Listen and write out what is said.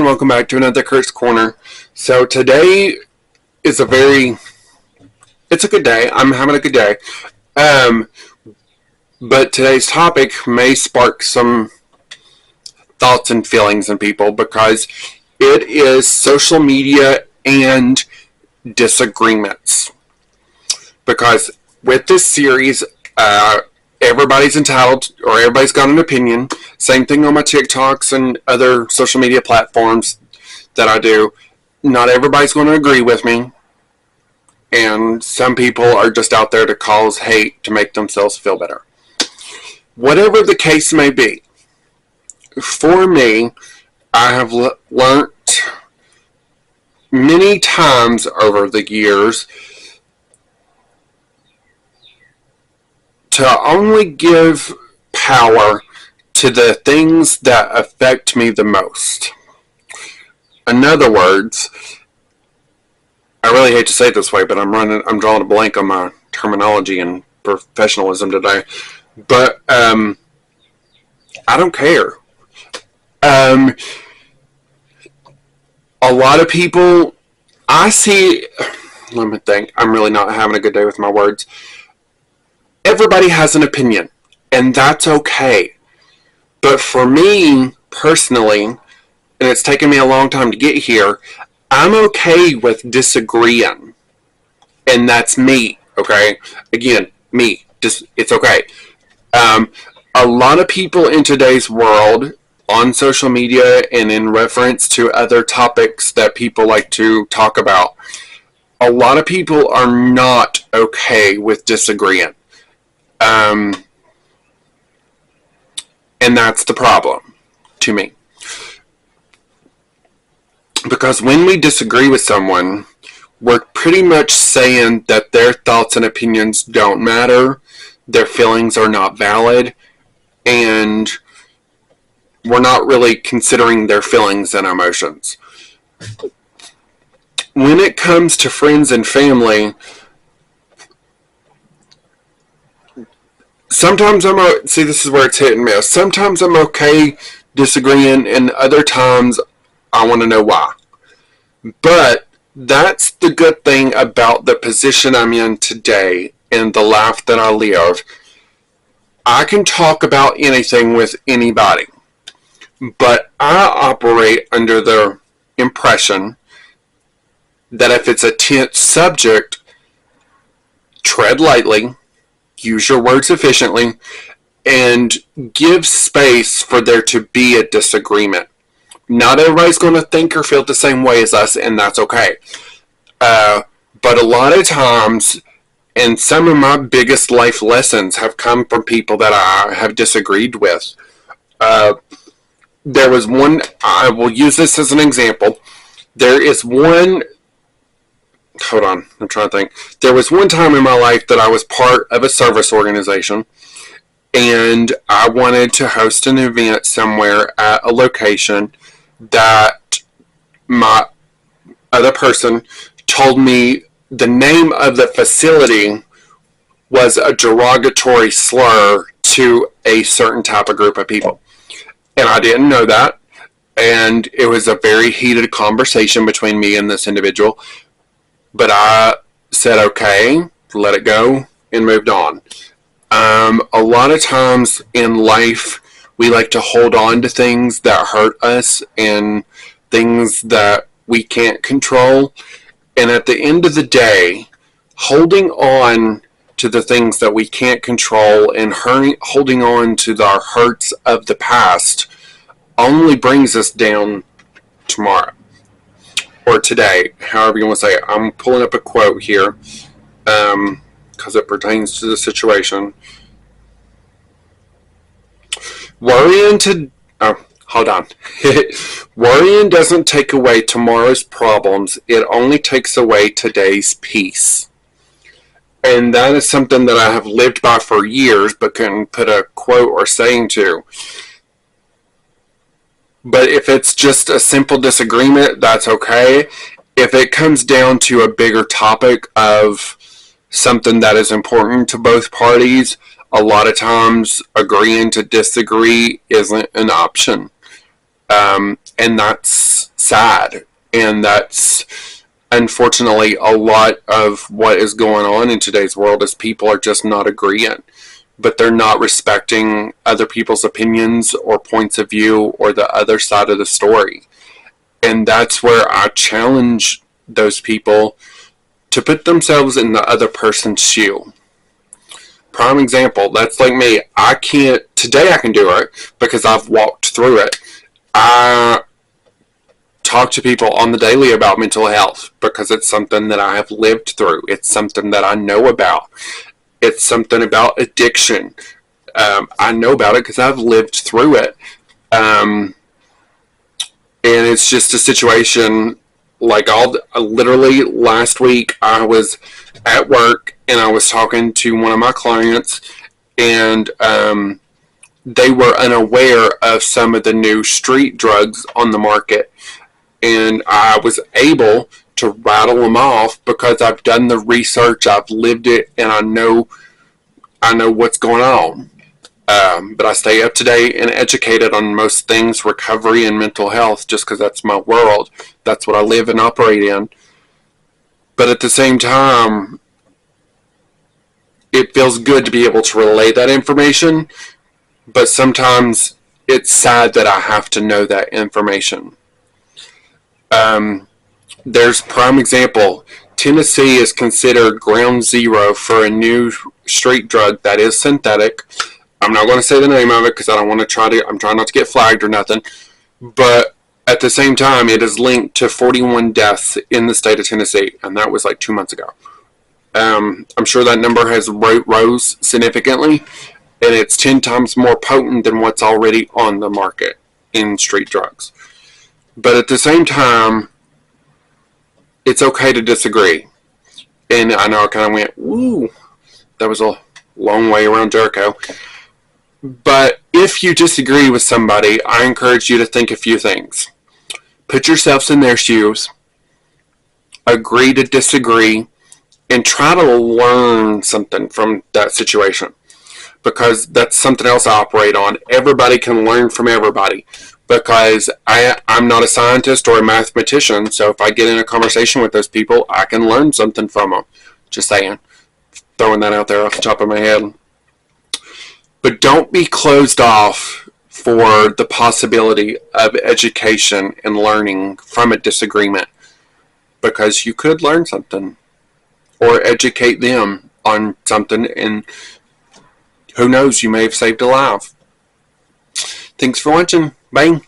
and welcome back to another Kurt's Corner. So today is it's a good day. I'm having a good day. But today's topic may spark some thoughts and feelings in people because it is social media and disagreements. Because with this series, everybody's entitled, or everybody's got an opinion. Same thing on my TikToks and other social media platforms that I do. Not everybody's going to agree with me. And some people are just out there to cause hate to make themselves feel better. Whatever the case may be, for me, I have learned many times over the years to only give power to the things that affect me the most. In other words, I really hate to say it this way, but I'm drawing a blank on my terminology and professionalism today. But I don't care. A lot of people I see, let me think, I'm really not having a good day with my words. Everybody has an opinion, and that's okay. But for me, personally, and it's taken me a long time to get here, I'm okay with disagreeing. And that's me, okay? Again, me. It's okay. A lot of people in today's world, on social media and in reference to other topics that people like to talk about, a lot of people are not okay with disagreeing. And that's the problem to me. Because when we disagree with someone, we're pretty much saying that their thoughts and opinions don't matter, their feelings are not valid, and we're not really considering their feelings and emotions. When it comes to friends and family, sometimes see, this is where it's hit and miss. Sometimes I'm okay disagreeing, and other times I want to know why. But that's the good thing about the position I'm in today and the life that I live. I can talk about anything with anybody, but I operate under the impression that if it's a tense subject, tread lightly, use your words efficiently, and give space for there to be a disagreement. Not everybody's going to think or feel the same way as us, and that's okay. But a lot of times, and some of my biggest life lessons have come from people that I have disagreed with. There was one, I will use this as an example. There is one, hold on, I'm trying to think. There was one time in my life that I was part of a service organization, and I wanted to host an event somewhere at a location that my other person told me the name of the facility was a derogatory slur to a certain type of group of people. And I didn't know that. And it was a very heated conversation between me and this individual. But I said, okay, let it go, and moved on. A lot of times in life, we like to hold on to things that hurt us and things that we can't control. And at the end of the day, holding on to the things that we can't control and holding on to our hurts of the past only brings us down tomorrow. Or today, however you want to say it. I'm pulling up a quote here because it pertains to the situation. Worrying doesn't take away tomorrow's problems. It only takes away today's peace. And that is something that I have lived by for years, but couldn't put a quote or saying to. But if it's just a simple disagreement, that's okay. If it comes down to a bigger topic of something that is important to both parties, a lot of times agreeing to disagree isn't an option. And that's sad. And that's unfortunately a lot of what is going on in today's world is people are just not agreeing, but they're not respecting other people's opinions or points of view or the other side of the story. And that's where I challenge those people to put themselves in the other person's shoe. Prime example, that's like me. Today I can do it because I've walked through it. I talk to people on the daily about mental health because it's something that I have lived through. It's something that I know about. It's something about addiction. I know about it because I've lived through it. And it's just a situation like literally last week I was at work and I was talking to one of my clients, and they were unaware of some of the new street drugs on the market. And I was able to rattle them off because I've done the research, I've lived it, and I know what's going on. But I stay up to date and educated on most things recovery and mental health just because that's my world. That's what I live and operate in. But at the same time, it feels good to be able to relay that information, but sometimes it's sad that I have to know that information. There's prime example. Tennessee is considered ground zero for a new street drug that is synthetic. I'm not going to say the name of it because I'm trying not to get flagged or nothing. But at the same time, it is linked to 41 deaths in the state of Tennessee, and that was like 2 months ago. I'm sure that number has rose significantly, and it's 10 times more potent than what's already on the market in street drugs. But at the same time, it's okay to disagree. And I know I kind of went, woo, that was a long way around Jericho. But if you disagree with somebody, I encourage you to think a few things. Put yourselves in their shoes, agree to disagree, and try to learn something from that situation. Because that's something else I operate on. Everybody can learn from everybody. Because I'm not a scientist or a mathematician, so if I get in a conversation with those people, I can learn something from them. Just saying. Throwing that out there off the top of my head. But don't be closed off for the possibility of education and learning from a disagreement, because you could learn something or educate them on something, and who knows, you may have saved a life. Thanks for watching. Bye.